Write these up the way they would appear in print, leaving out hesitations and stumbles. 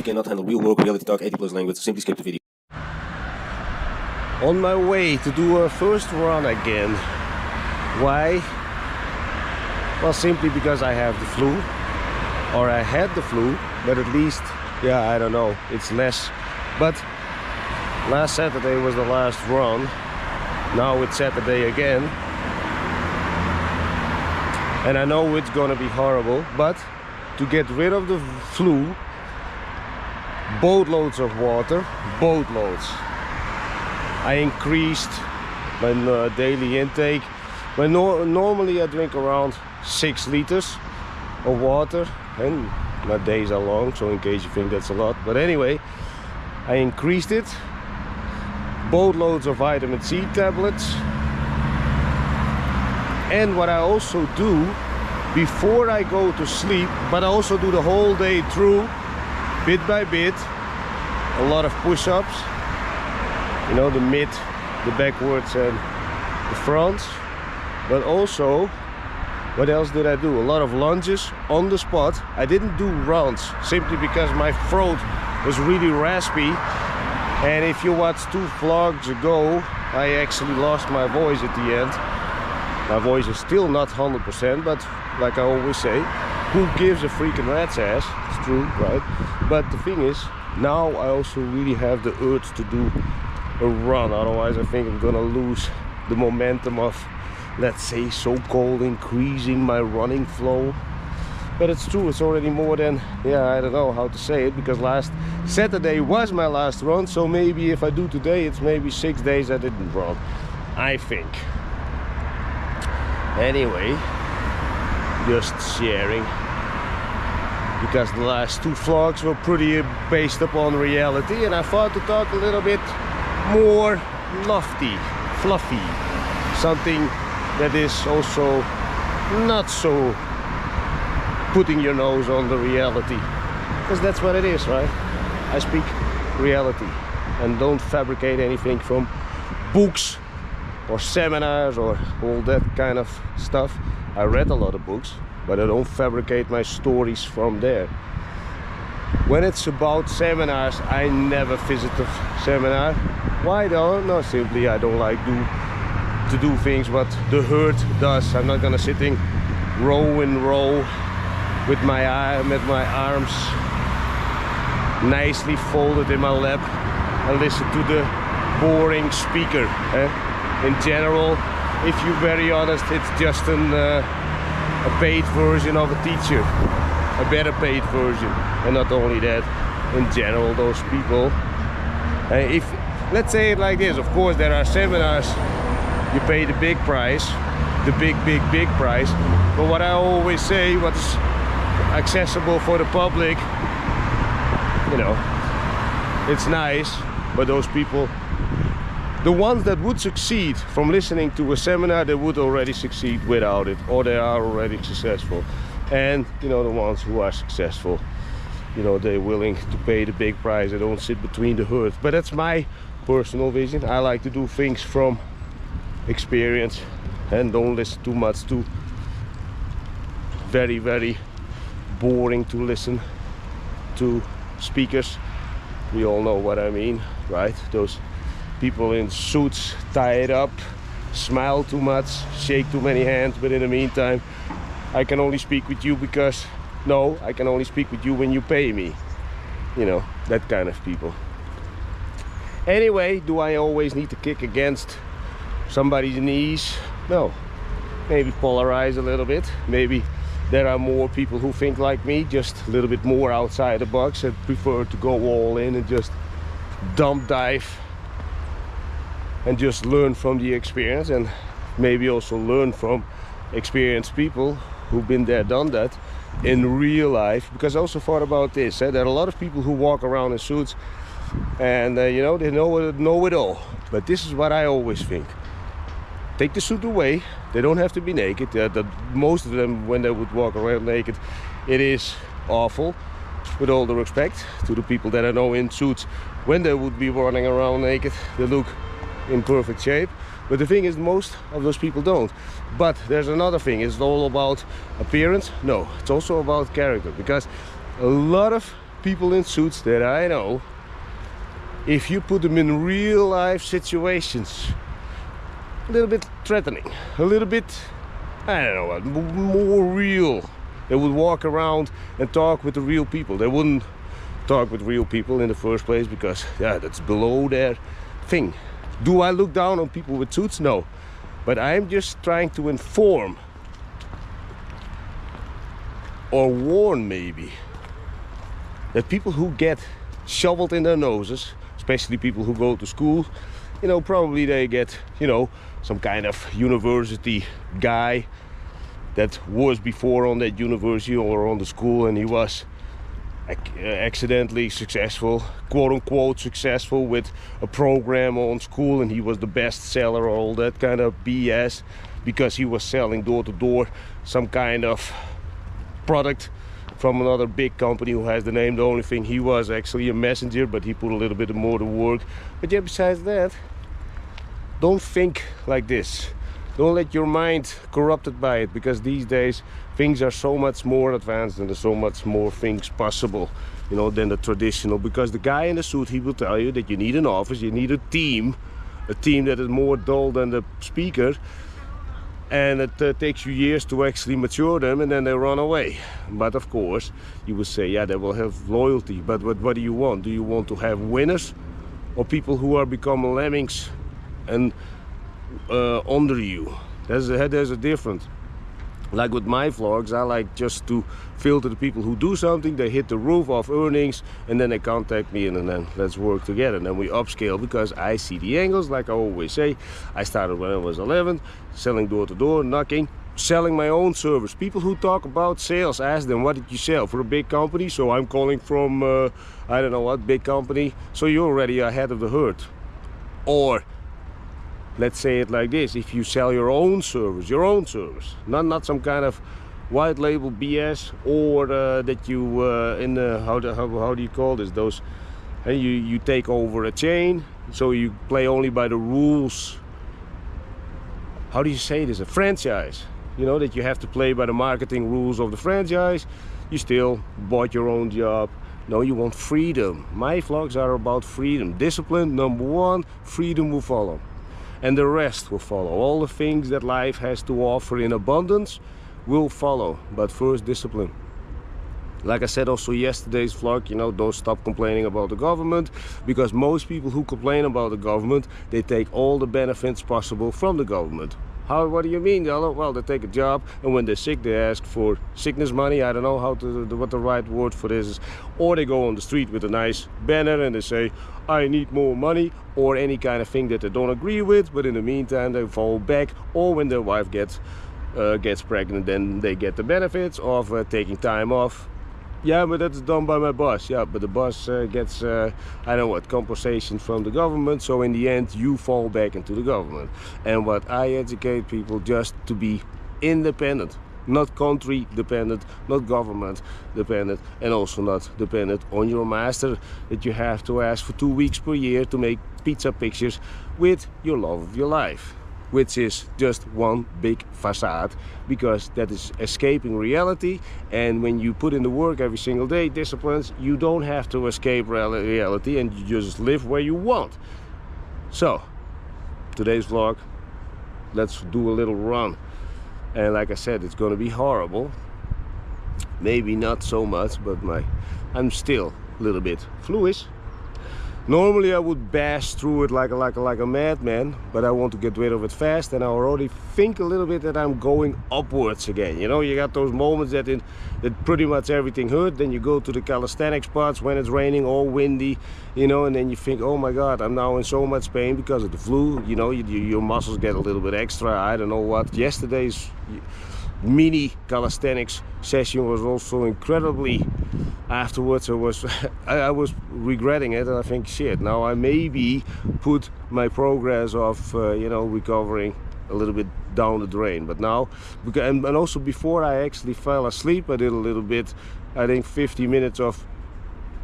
cannot handle real work, reality talk, 80+ language, simply skip the video. On my way to do a first run again. Why? Well, simply because I have the flu, or I had the flu, but at least, yeah, I don't know, it's less. But last Saturday was the last run. Now it's Saturday again. And I know it's gonna be horrible, but to get rid of the flu, boatloads of water, boatloads. I increased my daily intake. Normally I drink around 6 liters of water, and my days are long, so in case you think that's a lot, but anyway, I increased it. Boatloads of vitamin C tablets. And what I also do before I go to sleep, but I also do the whole day through, bit by bit, a lot of push-ups, you know, the mid, the backwards and the fronts. But also, what else did I do? A lot of lunges on the spot. I didn't do runs simply because my throat was really raspy, and if you watched 2 vlogs ago, I actually lost my voice at the end. My voice is still not 100%, but like I always say, who gives a freaking rat's ass? It's true, right? But the thing is, now I also really have the urge to do a run, otherwise I think I'm gonna lose the momentum of, let's say, so-called increasing my running flow. But it's true, it's already more than, yeah, I don't know how to say it, because last Saturday was my last run, so maybe if I do today, it's maybe 6 days I didn't run, I think. Anyway, just sharing, because the last 2 vlogs were pretty based upon reality, and I thought to talk a little bit more lofty, fluffy, something that is also not so putting your nose on the reality, because that's what it is, right? I speak reality and don't fabricate anything from books or seminars or all that kind of stuff. I read a lot of books, but I don't fabricate my stories from there. When it's about seminars, I never visit a seminar. Why though? No, simply I don't like to do things what the herd does. I'm not gonna sitting row in row with my arms nicely folded in my lap and listen to the boring speaker. In general, if you're very honest, it's just a paid version of a teacher, a better paid version. And not only that, in general, those people, if let's say it like this, of course there are seminars you pay the big price, the big price, but what I always say, what's accessible for the public, you know, it's nice, but those people, the ones that would succeed from listening to a seminar, they would already succeed without it, or they are already successful. And you know, the ones who are successful, you know, they're willing to pay the big price. They don't sit between the herd. But that's my personal vision. I like to do things from experience and don't listen too much to very boring to listen to speakers. We all know what I mean, right? Those people in suits, tied up, smile too much, shake too many hands, but in the meantime, I can only speak with you because, no, I can only speak with you when you pay me. You know, that kind of people. Anyway, do I always need to kick against somebody's knees? No. Maybe polarize a little bit. Maybe there are more people who think like me, just a little bit more outside the box and prefer to go all in and just dump dive and just learn from the experience, and maybe also learn from experienced people who've been there, done that in real life. Because I also thought about this, there are a lot of people who walk around in suits and you know, they know it all. But this is what I always think: take the suit away. They don't have to be naked. Most of them, when they would walk around naked, it is awful. With all the respect to the people that I know in suits, when they would be running around naked, they look in perfect shape. But the thing is, most of those people don't. But there's another thing: is it all about appearance? No, it's also about character. Because a lot of people in suits that I know, if you put them in real life situations, a little bit threatening, a little bit, I don't know what, more real. They would walk around and talk with the real people. They wouldn't talk with real people in the first place because, yeah, that's below their thing. Do I look down on people with suits? No. But I'm just trying to inform or warn maybe that people who get shoveled in their noses, especially people who go to school, you know, probably they get, you know, some kind of university guy that was before on that university or on the school, and he was accidentally successful, quote-unquote successful with a program on school, and he was the best seller, all that kind of BS, because he was selling door to door some kind of product from another big company who has the name. The only thing, he was actually a messenger, but he put a little bit more to work. But yeah, besides that, don't think like this. Don't let your mind corrupted by it, because these days things are so much more advanced and there's so much more things possible, you know, than the traditional. Because the guy in the suit, he will tell you that you need an office, you need a team that is more dull than the speaker, and it takes you years to actually mature them, and then they run away. But of course you will say, yeah, they will have loyalty, but what do you want? Do you want to have winners or people who are becoming lemmings and under you? There's a difference. Like with my vlogs, I like just to filter the people who do something, they hit the roof of earnings, and then they contact me, and then let's work together. And then we upscale, because I see the angles. Like I always say, I started when I was 11, selling door to door, knocking, selling my own service. People who talk about sales, ask them, what did you sell for a big company? So I'm calling from I don't know what big company. So you're already ahead of the herd. Or let's say it like this: if you sell your own service, not some kind of white label BS, or that you in the how do you call this? Those, and you take over a chain, so you play only by the rules. How do you say this? A franchise. You know, that you have to play by the marketing rules of the franchise. You still bought your own job. No, you want freedom. My vlogs are about freedom. Discipline, number one. Freedom will follow. And the rest will follow. All the things that life has to offer in abundance will follow. But first, discipline. Like I said also yesterday's vlog, you know, don't stop complaining about the government, because most people who complain about the government, they take all the benefits possible from the government. What do you mean? Well, they take a job, and when they're sick, they ask for sickness money. I don't know what the right word for this is. Or they go on the street with a nice banner and they say, I need more money, or any kind of thing that they don't agree with. But in the meantime, they fall back. Or when their wife gets pregnant, then they get the benefits of taking time off. Yeah, but that's done by my boss. Yeah, but the boss gets, I don't know what, compensation from the government. So in the end, you fall back into the government. And what I educate people, just to be independent. Not country dependent, not government dependent, and also not dependent on your master, that you have to ask for 2 weeks per year to make pizza pictures with your love of your life. Which is just one big facade, because that is escaping reality. And when you put in the work every single day, disciplines, you don't have to escape reality, and you just live where you want. So today's vlog, let's do a little run. And like I said, it's gonna be horrible. Maybe not so much, but I'm still a little bit fluish. Normally I would bash through it like a madman, but I want to get rid of it fast, and I already think a little bit that I'm going upwards again. You know, you got those moments that pretty much everything hurt. Then you go to the calisthenic spots when it's raining or windy, you know, and then you think, oh my God, I'm now in so much pain because of the flu. You know, your muscles get a little bit extra. I don't know what. Yesterday's mini calisthenics session was also incredibly, afterwards I was regretting it, and I think, shit, now I maybe put my progress of you know, recovering a little bit down the drain. But now, and also before I actually fell asleep, I did a little bit, I think 50 minutes of,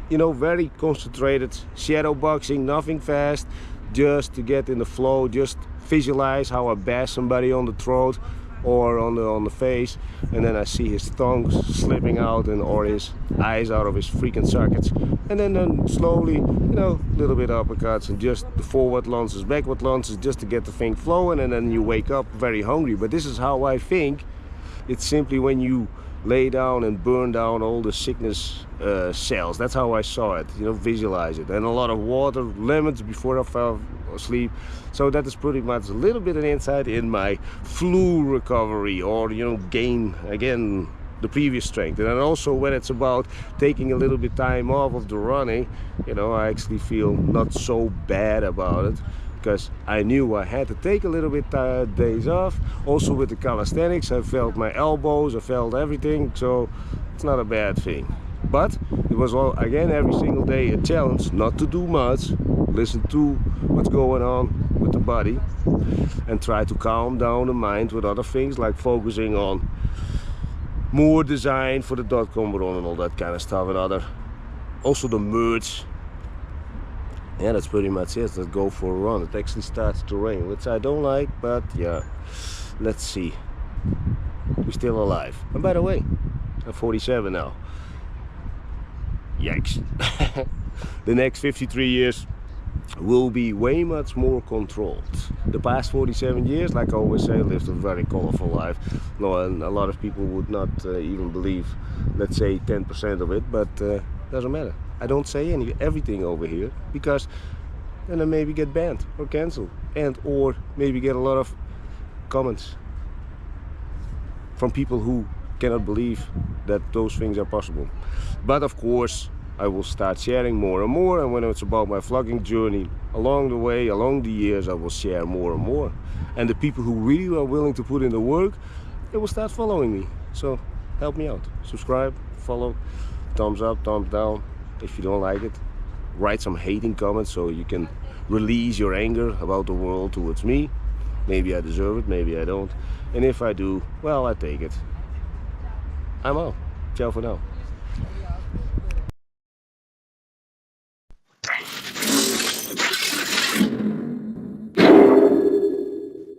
you know, very concentrated shadow boxing, nothing fast, just to get in the flow, just visualize how I bash somebody on the throat. or on the face, and then I see his tongue slipping out and or his eyes out of his freaking sockets, and then slowly, you know, a little bit uppercuts and just the forward lunges, backward lunges, just to get the thing flowing, and then you wake up very hungry. But this is how I think. It's simply when you lay down and burn down all the sickness cells. That's how I saw it, you know, visualize it. And a lot of water, lemons before I fell asleep. So that is pretty much a little bit of insight in my flu recovery, or, you know, gain again the previous strength. And then also when it's about taking a little bit time off of the running, you know, I actually feel not so bad about it, because I knew I had to take a little bit days off. Also with the calisthenics, I felt my elbows, I felt everything, so it's not a bad thing. But it was all, again, every single day a challenge not to do much, listen to what's going on with the body, and try to calm down the mind with other things, like focusing on more design for the Dotcom run and all that kind of stuff, and other, also the merch. Yeah, that's pretty much it. Let's go for a run. It actually starts to rain, which I don't like, but yeah, let's see. We're still alive. And by the way, I'm 47 now. Yikes. The next 53 years will be way much more controlled. The past 47 years, like I always say, lived a very colorful life. No, and a lot of people would not even believe, let's say 10% of it, but doesn't matter. I don't say everything over here, because then I maybe get banned or cancelled, and or maybe get a lot of comments from people who cannot believe that those things are possible. But of course I will start sharing more and more, and when it's about my vlogging journey along the way, along the years, I will share more and more. And the people who really are willing to put in the work, they will start following me. So help me out, subscribe, follow, thumbs up, thumbs down. If you don't like it, write some hating comments so you can release your anger about the world towards me. Maybe I deserve it, maybe I don't. And if I do, well, I take it. I'm out. Ciao for now.